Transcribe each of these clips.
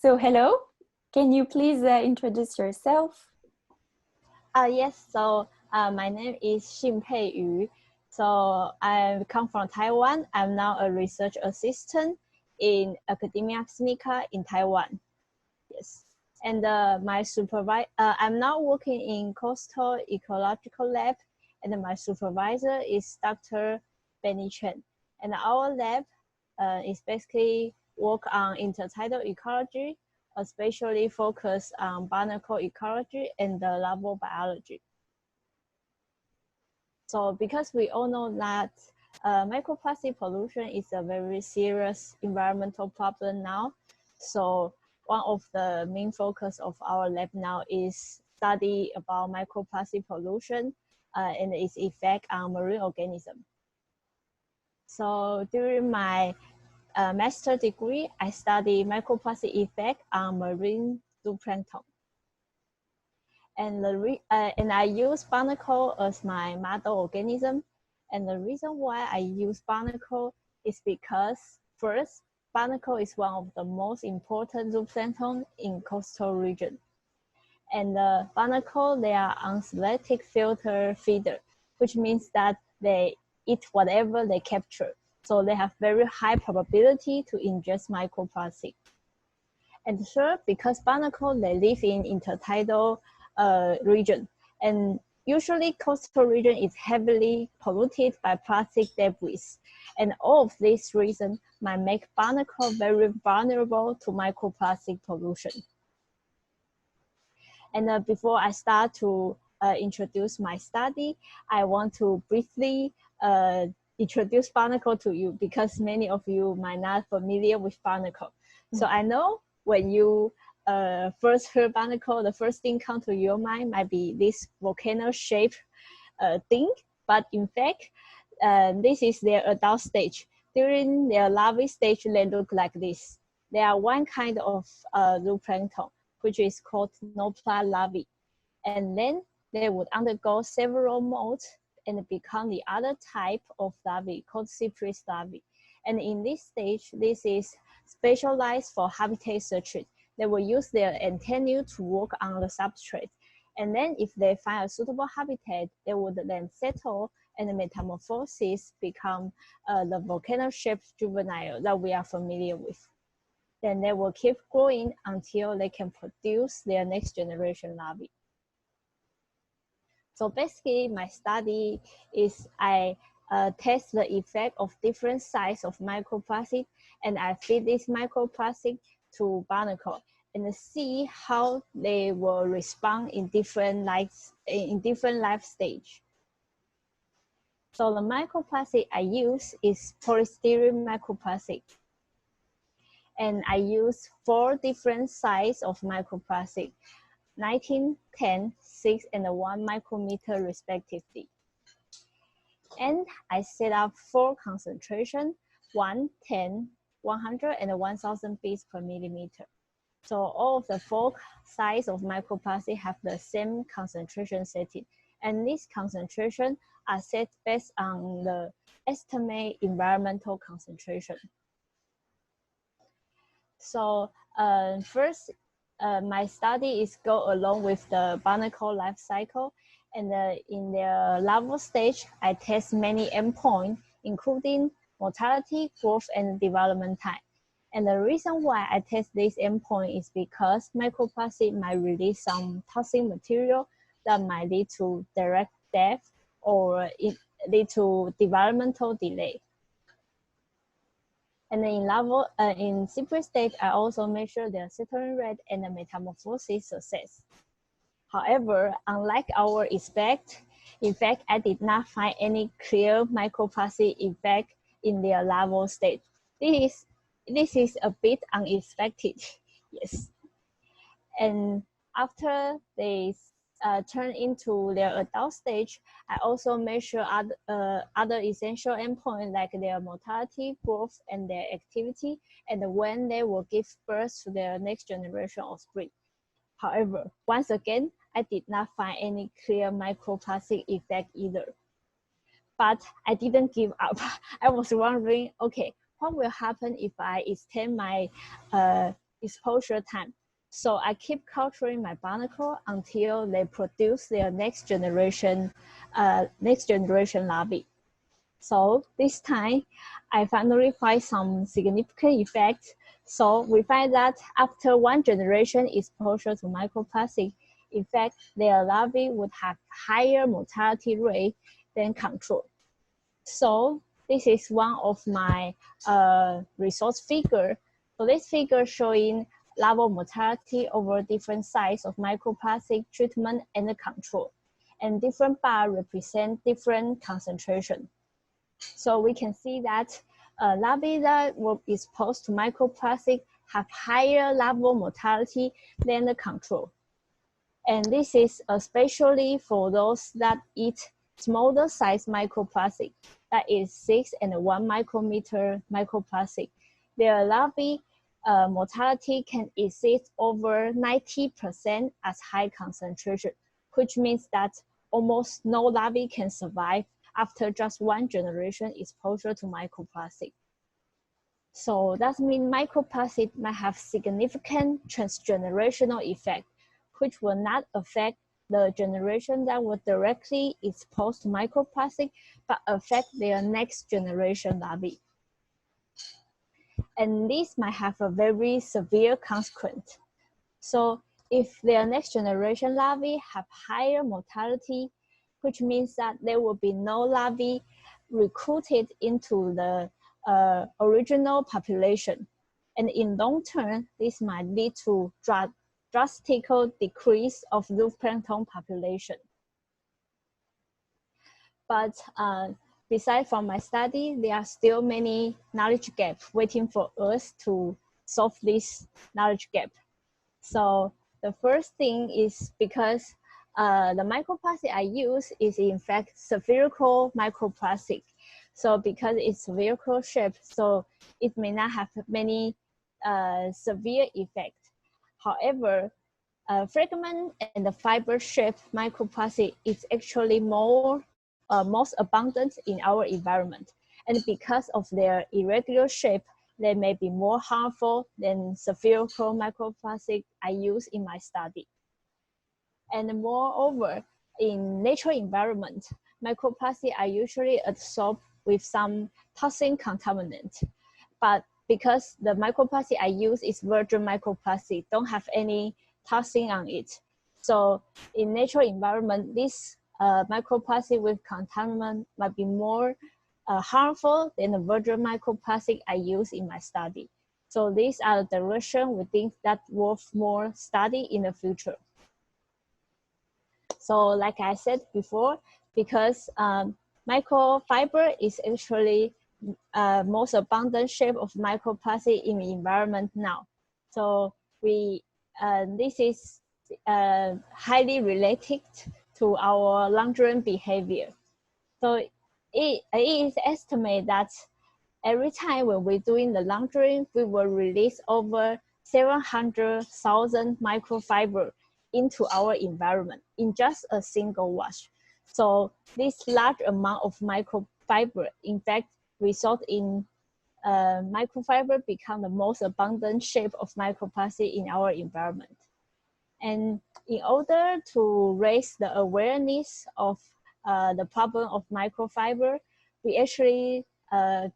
So hello, can you please introduce yourself? Yes, so my name is Sing-Pei Yu. So I come from Taiwan. I'm now a research assistant in Academia Sinica in Taiwan. Yes, and I'm now working in Coastal Ecological Lab, and my supervisor is Dr. Benny Chen. And our lab is basically work on intertidal ecology, especially focus on barnacle ecology and the larval biology. So because we all know that microplastic pollution is a very serious environmental problem now, so one of the main focus of our lab now is study about microplastic pollution and its effect on marine organisms. So during my master degree, I study microplastic effect on marine zooplankton. And I use barnacle as my model organism. And the reason why I use barnacle is because first, barnacle is one of the most important zooplankton in coastal region. And the barnacle, they are unselected filter feeder, which means that they eat whatever they capture. So they have very high probability to ingest microplastic. And third, because barnacle, they live in intertidal region. And usually coastal region is heavily polluted by plastic debris. And all of these reasons might make barnacle very vulnerable to microplastic pollution. And before I start to introduce my study, I want to briefly introduce barnacle to you because many of you might not familiar with barnacle. So I know when you first heard barnacle, the first thing come to your mind might be this volcano-shaped thing, but in fact, this is their adult stage. During their larvae stage, they look like this. They are one kind of zooplankton, which is called Notre larvae. And then they would undergo several molds and become the other type of larvae called cypress larvae. And in this stage, this is specialized for habitat searches. They will use their antennae to work on the substrate. And then if they find a suitable habitat, they would then settle and the metamorphosis become the volcano-shaped juvenile that we are familiar with. Then they will keep growing until they can produce their next generation larvae. So basically, my study is I test the effect of different sizes of microplastic, and I feed this microplastic to barnacle and see how they will respond in different life stage. So the microplastic I use is polystyrene microplastic. And I use 4 different sizes of microplastic, 19, 10, 6, and 1 micrometer respectively. And I set up 4 concentrations, 1, 10, 100, and 1000 bits per millimeter. So all of the 4 sizes of microplastic have the same concentration setting. And these concentrations are set based on the estimated environmental concentration. So first, my study is go along with the barnacle life cycle. And in the larval stage, I test many endpoints, including mortality, growth, and development time. And the reason why I test this endpoint is because microplastic might release some toxic material that might lead to direct death or lead to developmental delay. And then in cypress stage, I also measure the settling rate and the metamorphosis success. However, unlike our expect, in fact, I did not find any clear microplastic effect in their larval stage. This is a bit unexpected, yes. And after they turn into their adult stage, I also measure other essential endpoints like their mortality, growth, and their activity, and when they will give birth to their next generation of offspring. However, once again, I did not find any clear microplastic effect either. But I didn't give up. I was wondering, okay, what will happen if I extend my exposure time. So I keep culturing my barnacle until they produce their next generation larvae. So this time, I finally find some significant effects. So we find that after one generation exposure to microplastic, in fact, their larvae would have higher mortality rate than control. So this is one of my results figure. So this figure showing larval mortality over different size of microplastic treatment and the control. And different bar represent different concentration. So we can see that larvae that were exposed to microplastic have higher larval mortality than the control. And this is especially for those that eat smaller size microplastic, that is 6 and 1 micrometer microplastic. Their larvae mortality can exceed over 90% at high concentration, which means that almost no larvae can survive after just one generation exposure to microplastic. So that means microplastic might have significant transgenerational effect, which will not affect the generation that were directly exposed to microplastic, but affect their next generation larvae. And this might have a very severe consequence. So if their next generation larvae have higher mortality, which means that there will be no larvae recruited into the original population. And in long term, this might lead to drastic decrease of zooplankton population. But besides from my study, there are still many knowledge gaps waiting for us to solve this knowledge gap. So the first thing is because the microplastic I use is in fact spherical microplastic. So because it's spherical shape, so it may not have many severe effects. However, fragment and the fiber shape microplastic is actually most abundant in our environment. And because of their irregular shape, they may be more harmful than spherical microplastic I use in my study. And moreover, in natural environment, microplastic are usually absorbed with some toxic contaminant. But because the microplastic I use is virgin microplastic, don't have any toxin on it. So in natural environment, this microplastic with contaminant might be more harmful than the virgin microplastic I use in my study. So these are the direction we think that worth more study in the future. So like I said before, because microfiber is actually most abundant shape of microplastic in the environment now. So this is highly related to our laundering behavior. So it is estimated that every time when we're doing the laundering, we will release over 700,000 microfiber into our environment in just a single wash. So this large amount of microfiber, in fact, result in microfiber become the most abundant shape of microplastic in our environment. And in order to raise the awareness of the problem of microfiber, we actually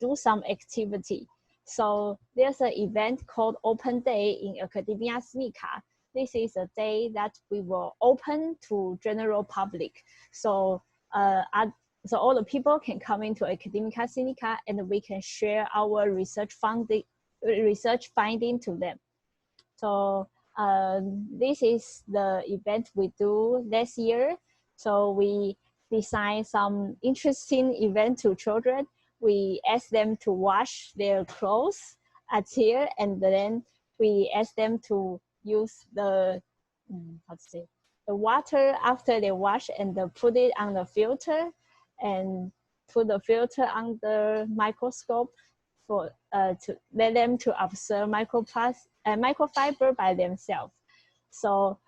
do some activity. So there's an event called Open Day in Academia Sinica. This is a day that we will open to general public. So so all the people can come into Academia Sinica and we can share our research finding to them. So this is the event we do this year. So we design some interesting event to children. We ask them to wash their clothes at here, and then we ask them to use the water after they wash and put it on the filter and put the filter under microscope for to let them to observe microfiber by themselves. So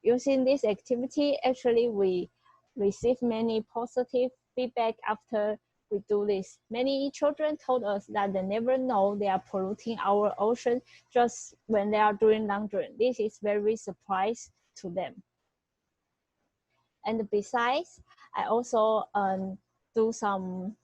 using this activity, actually we receive many positive feedback after we do this. Many children told us that they never know they are polluting our ocean just when they are doing laundry. This is very surprise to them. And besides, I also do some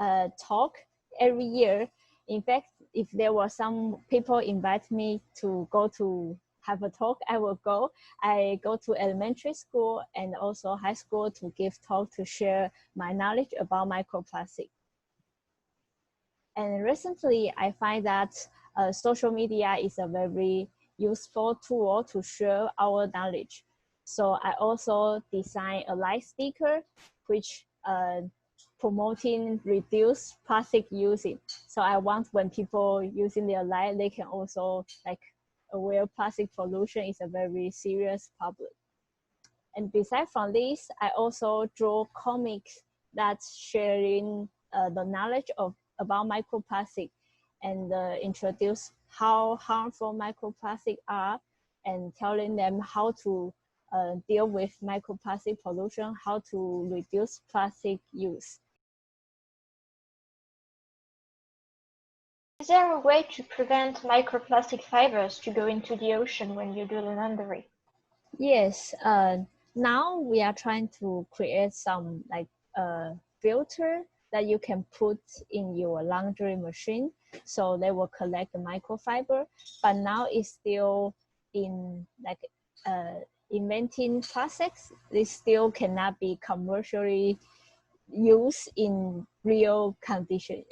talk every year. In fact, if there were some people invite me to go to have a talk, I will go. I go to elementary school and also high school to give talk to share my knowledge about microplastic. And recently, I find that social media is a very useful tool to share our knowledge. So I also designed a light sticker, which promoting reduce plastic using. So I want when people using their light, they can also like aware plastic pollution is a very serious problem. And besides from this, I also draw comics that's sharing the knowledge about microplastic and introduce how harmful microplastics are and telling them how to deal with microplastic pollution, how to reduce plastic use. Is there a way to prevent microplastic fibers to go into the ocean when you do the laundry? Yes, now we are trying to create some like filter that you can put in your laundry machine, so they will collect the microfiber. But now it's still in like inventing process. This still cannot be commercially used in real conditions.